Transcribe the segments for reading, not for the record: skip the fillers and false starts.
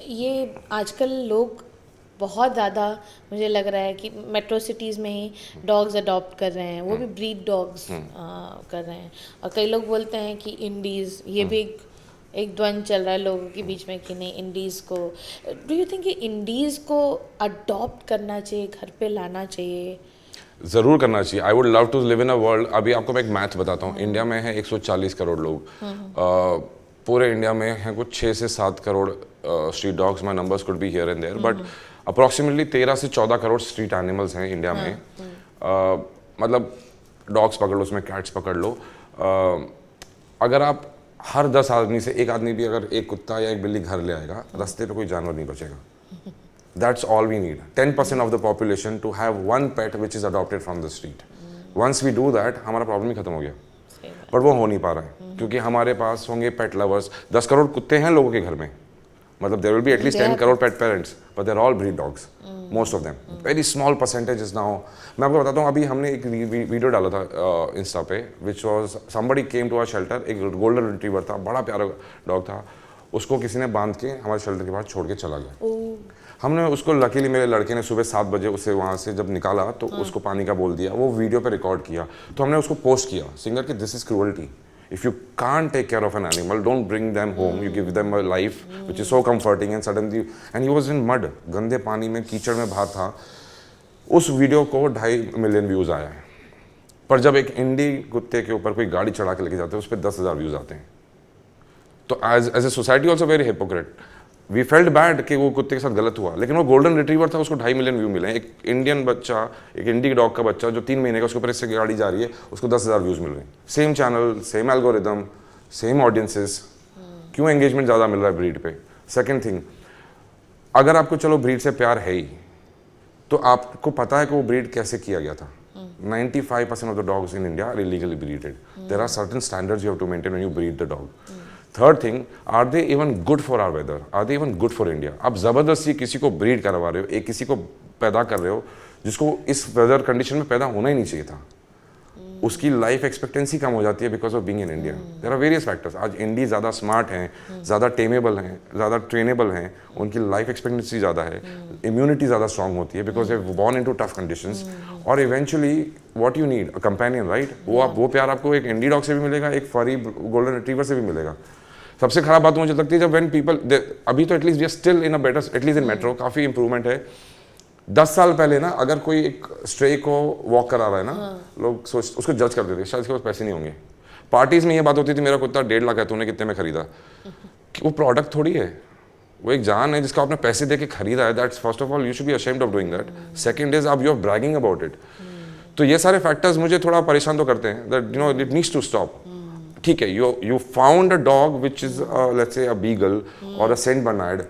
ये आजकल लोग बहुत ज़्यादा, मुझे लग रहा है कि मेट्रो सिटीज़ में ही डॉग्स अडॉप्ट कर रहे हैं, वो भी ब्रीड डॉग्स कर रहे हैं। और कई लोग बोलते हैं कि इंडीज़, ये भी एक द्वंद्व चल रहा है लोगों के बीच में कि नहीं इंडीज़ को, डू यू थिंक कि इंडीज़ को अडॉप्ट करना चाहिए, घर पे लाना चाहिए? ज़रूर करना चाहिए। I would love to live in a world. अभी आपको मैं एक मैथ बताता हूँ। इंडिया में है 140 करोड़ लोग। पूरे इंडिया में हैं कुछ 6 से 7 crore street dogs. My numbers could be here and there, but approximately 13 से 14 करोड़ स्ट्रीट एनिमल्स हैं इंडिया में। मतलब डॉग्स पकड़ लो, उसमें कैट्स पकड़ लो। अगर आप हर 10 आदमी से एक आदमी भी अगर एक कुत्ता या एक बिल्ली घर ले आएगा, रास्ते पे कोई जानवर नहीं बचेगा। That's all we need. 10% of the population to have one pet which is adopted from the street. Once we do that, हमारा प्रॉब्लम ही खत्म हो गया। पर वो हो नहीं पा रहा है क्योंकि हमारे पास होंगे पेट लवर्स। 10 करोड़ कुत्ते हैं लोगों के घर में, मतलब there will be at least 10 crore pet parents, but they're all breed dogs. Most of them. Very small percentage is now. मैं आपको बताता हूँ, अभी हमने एक वीडियो डाला था इंस्टा पे, which was somebody came to our shelter. एक गोल्डन रिट्रीवर था, बड़ा प्यारा डॉग था। उसको किसी ने बांध के हमारे शेल्टर के बाहर छोड़ के चला गया। हमने उसको, लकीली मेरे लड़के ने सुबह 7 बजे उसे वहाँ से जब निकाला तो उसको पानी का बोल दिया, वो वीडियो पे रिकॉर्ड किया, तो हमने उसको पोस्ट किया सिंगर कि this is cruelty. If you can't take care of an animal, don't bring them home, you give them a life which is so comforting and suddenly, and he was in mud, गंदे पानी में कीचड़ में बाहर था। उस video को 2.5 million views आया है। पर जब एक इंडी कुत्ते के ऊपर कोई गाड़ी चढ़ा के लेके जाते हैं, उस पर 10,000 व्यूज आते हैं। तो as a society also very hypocrite. We felt bad कि वो कुत्ते के साथ गलत हुआ, लेकिन वो गोल्डन रिट्रीवर था, उसको 2.5 मिलियन व्यू मिले। एक इंडियन बच्चा, एक इंडी डॉग का बच्चा जो 3 महीने का, उसके ऊपर इससे गाड़ी जा रही है, उसको 10,000 व्यूज मिल रहे हैं। Same channel, same algorithm, same audiences. क्यों एंगेजमेंट ज़्यादा मिल रहा है ब्रीड पे? सेकेंड थिंग, अगर आपको चलो ब्रीड से प्यार है ही, तो आपको पता है कि वो ब्रीड कैसे किया गया था। 95% of the dogs in India are illegally breeded. There are certain standards you have to maintain when you breed the dog. Third thing, are they even good for our weather? Are they even good for India? आप ज़बरदस्ती किसी को breed करवा रहे हो, एक किसी को पैदा कर रहे हो जिसको इस वेदर कंडीशन में पैदा होना ही नहीं चाहिए था। उसकी लाइफ एक्सपेक्टेंसी कम हो जाती है because of being in India. There are various factors. आज इंडी ज़्यादा स्मार्ट हैं, ज़्यादा टेमेबल हैं, ज़्यादा ट्रेनेबल हैं, उनकी लाइफ एक्सपेक्टेंसी ज़्यादा है, इम्यूनिटी ज़्यादा स्ट्रांग होती है because they born into tough conditions. और eventually what you need, a companion, right? वो प्यार आपको एक इंडी डॉग से भी मिलेगा, एक फरी गोल्डन रिट्रीवर से भी मिलेगा। सबसे खराब बात मुझे लगती है जब व्हेन पीपल, अभी तो at least we are still in a better, at least in metro काफ़ी इंप्रूवमेंट है। 10 साल पहले ना, अगर कोई एक स्ट्रे को वॉक करा रहा है ना, लोग सोच उसको जज कर देते, शायद इसके पास पैसे नहीं होंगे। पार्टीज में ये बात होती थी, मेरा कुत्ता 1.5 लाख है, तूने कितने में खरीदा? कि वो प्रोडक्ट थोड़ी है, वो एक जान है जिसका आपने पैसे दे के खरीदा है। That's first of all you should be ashamed of doing that. Second is आप you are bragging about it. तो ये सारे फैक्टर्स मुझे थोड़ा परेशान तो करते हैं, that you know it needs to stop. ठीक है, you found a dog which is let's say a beagle or a Saint Bernard,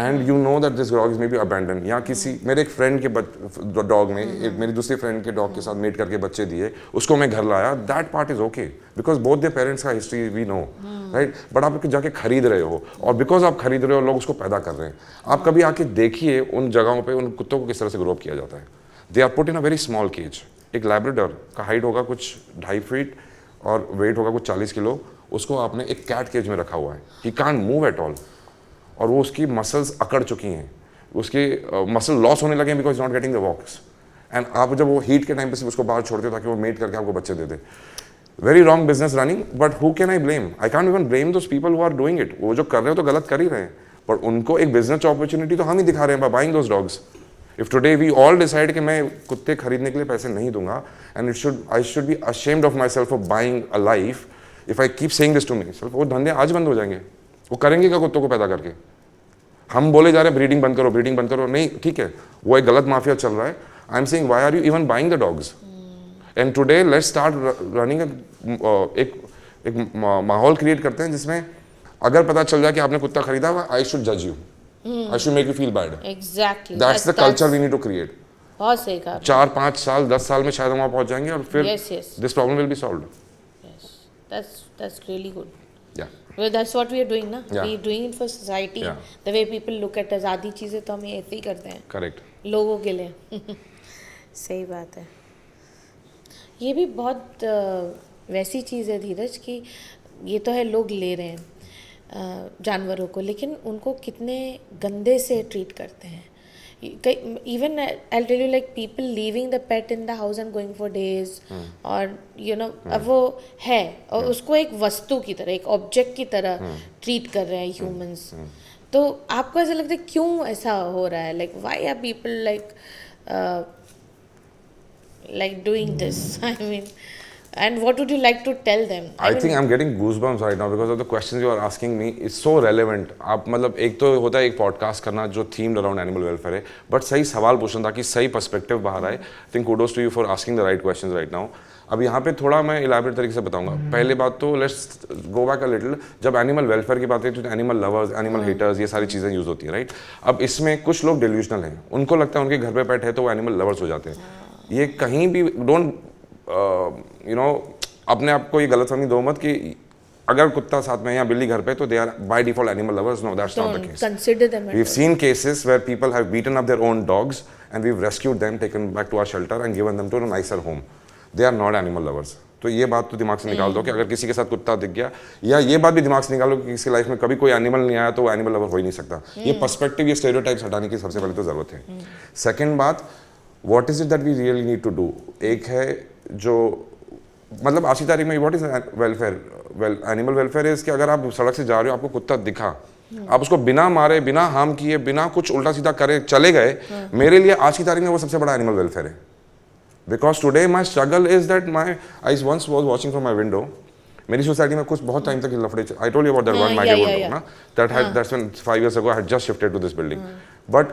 and you know that this dog is maybe abandoned. या किसी मेरे एक फ्रेंड के dog ने एक मेरी दूसरी फ्रेंड के डॉग के साथ मेट करके बच्चे दिए, उसको मैं घर लाया, that part is okay because both their parents का history we know, right? But आप जाके खरीद रहे हो, और बिकॉज आप खरीद रहे हो लोग उसको पैदा कर रहे हैं। आप कभी आके देखिए उन जगहों पे उन कुत्तों को किस तरह से ग्रो अप किया जाता है। They are put in a very small cage. एक लैब्राडोर का हाइट होगा कुछ 2.5 फीट और वेट होगा कुछ 40 किलो, उसको आपने एक कैट केज में रखा हुआ है। He can't move at all, और वो उसकी मसल्स अकड़ चुकी हैं, उसके मसल लॉस होने लगे because not getting the walks. And आप जब वो हीट के टाइम पे सिर्फ उसको बाहर छोड़ते हो ताकि वो मेट करके आपको बच्चे दे दे, very wrong business running. But who can I blame? I can't even blame those people who are doing it. वो जो कर रहे हो तो गलत कर ही रहे हैं, पर उनको एक बिजनेस अपॉर्चुनिटी तो हम ही दिखा रहे हैं by buying those dogs. If today we all decide कि मैं कुत्ते खरीदने के लिए पैसे नहीं दूंगा, and I should be ashamed of myself for buying a life, if I keep saying this to myself, वो धंधे आज बंद हो जाएंगे। वो करेंगे क्या कुत्तों को पैदा करके? हम बोले जा रहे हैं ब्रीडिंग बंद करो, ब्रीडिंग बंद करो, नहीं ठीक है, वो एक गलत माफिया चल रहा है। I am saying why are you even buying the dogs? And today let's start running एक माहौल क्रिएट करते हैं जिसमें अगर पता चल जाए कि आपने कुत्ता खरीदा हुआ, आई शुड जज you, I should make you feel bad. Exactly. That's the culture we need to create. बहुत सही कहा। 4-5 साल 10 साल में शायद हम वहाँ पहुँच जाएंगे और फिर this problem will be solved. Yes, that's really good. Yeah. Well, that's what we are doing ना। Yeah. We are doing it for society. Yeah. The way people look at us, आधी चीज़ें तो हम ऐसे ही करते हैं। Correct. लोगों के लिए। सही बात है। ये भी बहुत वैसी चीज़ है धीरज कि ये तो है लोग ले रहे हैं, जानवरों को, लेकिन उनको कितने गंदे से ट्रीट करते हैं. Even I'll tell you, like people leaving the pet in the house and going for days, और अब वो है और उसको एक वस्तु की तरह, एक ऑब्जेक्ट की तरह ट्रीट कर रहे हैं ह्यूमंस. तो आपको ऐसा लगता है क्यों ऐसा हो रहा है? Like why are people like doing this? I mean, and what would you like to tell them? I think I'm getting goosebumps right now because of the questions you are asking me. It's so relevant. आप मतलब एक तो होता है एक podcast करना जो themed around animal welfare है, बट सही सवाल पूछना ताकि सही पर्सपेक्टिव बाहर आए. I think kudos to you for asking the right questions right now. अब यहाँ पे थोड़ा मैं इलाबरेट तरीके से बताऊंगा. पहले बात तो let's go back a little. जब एनिमल वेलफेयर की बात है तो एनिमल लवर्स, एनिमल हेटर्स, ये सारी चीज़ें यूज होती है, राइट. अब इसमें कुछ लोग डिल्यूशनल हैं, उनको लगता है उनके घर पे पेट है तो वो एनिमल लवर्स हो जाते हैं. ये कहीं भी डोंट अपने आप को ये गलत फहमी दो मत कि अगर कुत्ता साथ में या बिल्ली घर पे तो they are by default animal lovers. No, that's not the case. Consider them. We've seen cases where people have beaten up their own dogs and we've rescued them, taken back to our shelter and given them to a nicer home. They are not animal lovers. तो ये बात तो दिमाग से निकाल दो कि अगर किसी के साथ कुत्ता दिख गया, या ये बात भी दिमाग से निकालो कि किसी लाइफ में कभी कोई एनिमल नहीं आया तो वो एनिमल लवर हो ही नहीं सकता. ये पर्सपेक्टिव, ये स्टेरियोटाइप्स हटाने की सबसे पहले तो जरूरत है. सेकंड बात, what is it that we really need to do. एक है जो मतलब आज की तारीख में what is welfare. Animal welfare is कि अगर आप सड़क से जा रहे हो, आपको कुत्ता दिखा, आप उसको बिना मारे, बिना हार्म किए, बिना कुछ उल्टा सीधा करे चले गए, मेरे लिए आज की तारीख में वो सबसे बड़ा एनिमल वेलफेयर है. Because today my struggle is that I once was watching from my window. मेरी सोसाइटी में कुछ बहुत टाइम तक लफड़े, I told you about that one migrate ना, that's when 5 years ago I had just shifted to this building. But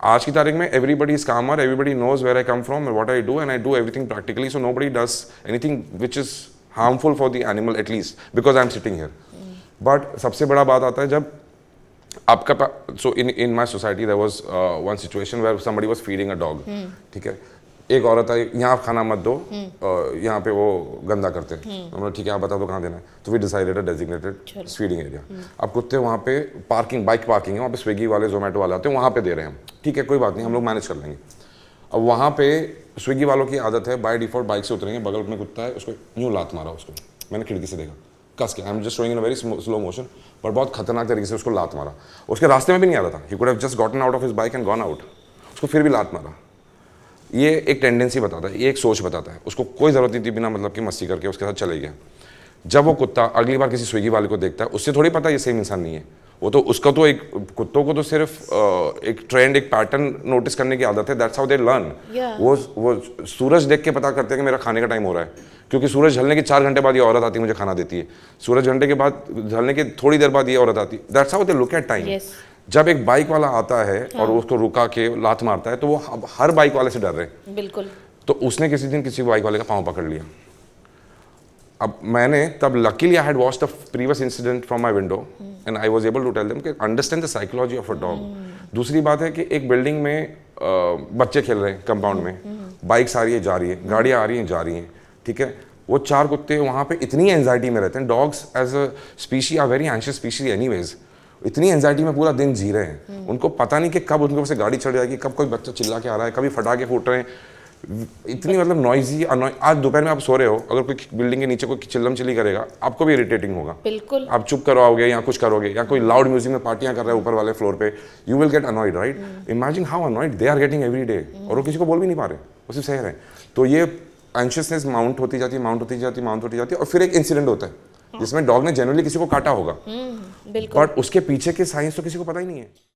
आज की तारीख में everybody is calmer, everybody knows where I come from and what I do, and I do everything practically, so nobody does anything which is harmful for the animal, at least because I am sitting here. But सबसे बड़ा बात आता है जब आपका so in my society there was one situation where somebody was feeding a dog. ठीक है, एक औरत आई, यहाँ खाना मत दो, यहाँ पे वो गंदा करते हैं. हमने ठीक है, आप बता दो कहाँ देना है. तो we decided a designated feeding area. अब कुत्ते वहाँ पे पार्किंग, बाइक पार्किंग है वहाँ पे, स्विगी वाले, जोमेटो वाले आते हैं, वहाँ पे दे रहे हैं हम. ठीक है, कोई बात नहीं, हम लोग मैनेज कर लेंगे. अब वहाँ पे स्विगी वालों की आदत है, बाय डिफॉल्ट बाइक से उतरेंगे, बगल में कुत्ता है, उसको यूँ लात मारा उसको. मैंने खिड़की से देखा, कस के, I am just showing in a very slow motion, पर बहुत खतरनाक तरीके से उसको लात मारा. उसके रास्ते में भी नहीं आ रहा था, he could have just gotten out of his bike and gone out. उसको फिर भी लात मारा. ये एक टेंडेंसी बताता है, ये एक सोच बताता है. उसको कोई ज़रूरत नहीं थी, बिना मतलब की मस्ती करके उसके साथ चले गया. जब वो कुत्ता अगली बार किसी स्विगी वाले को देखता है, उससे थोड़ी पता ये सेम इंसान नहीं है. वो तो उसका तो एक कुत्तों को तो सिर्फ एक ट्रेंड, एक पैटर्न नोटिस करने की आदत है. That's how they learn. वो सूरज देख के पता करते हैं कि मेरा खाने का टाइम हो रहा है, क्योंकि सूरज ढलने के 4 घंटे बाद ये औरत आती है, मुझे खाना देती है. सूरज घंटे के बाद, ढलने के थोड़ी देर बाद ये औरत आती है. That's how they look at time. जब एक बाइक वाला आता है और उसको रुका के लात मारता है, तो वो हर बाइक वाले से डर रहे हैं. बिल्कुल. तो उसने किसी दिन किसी बाइक वाले का पाँव पकड़ लिया. अब मैंने तब luckily I had watched the previous incident from my window and I was able to tell them कि understand the psychology of a dog. दूसरी बात है कि एक बिल्डिंग में बच्चे खेल रहे हैं कंपाउंड में, बाइक्स आ रही है, जा रही है, गाड़ियाँ आ रही हैं, जा रही हैं. ठीक है, वो 4 कुत्ते वहाँ पे इतनी एंजाइटी में रहते हैं. Dogs as a species are very anxious species anyways. इतनी एंजाइटी में पूरा दिन जी रहे हैं. उनको पता नहीं कि कब उनके ऊपर से गाड़ी चढ़ जाएगी, कब कोई बच्चा चिल्ला के आ रहा है, कभी फटाके फूट रहे हैं. इतनी मतलब नॉइजी. आज दोपहर में आप सो रहे हो, अगर कोई बिल्डिंग के नीचे कोई चिल्लम चिल्ली करेगा, आपको भी इरिटेटिंग होगा. बिल्कुल. आप चुप करवाओगे या कुछ करोगे, या कोई लाउड म्यूजिक में पार्टियां कर रहा है ऊपर वाले फ्लोर पे, you will get annoyed, right. Imagine how annoyed they are getting every day, और वो किसी को बोल भी नहीं पा रहे, वो सिर्फ सह रहे हैं. तो ये एंशियसनेस माउंट होती जाती है, और फिर एक इंसिडेंट होता है जिसमें डॉग ने जनरली किसी को काटा होगा, बट उसके पीछे के साइंस तो किसी को पता ही नहीं है.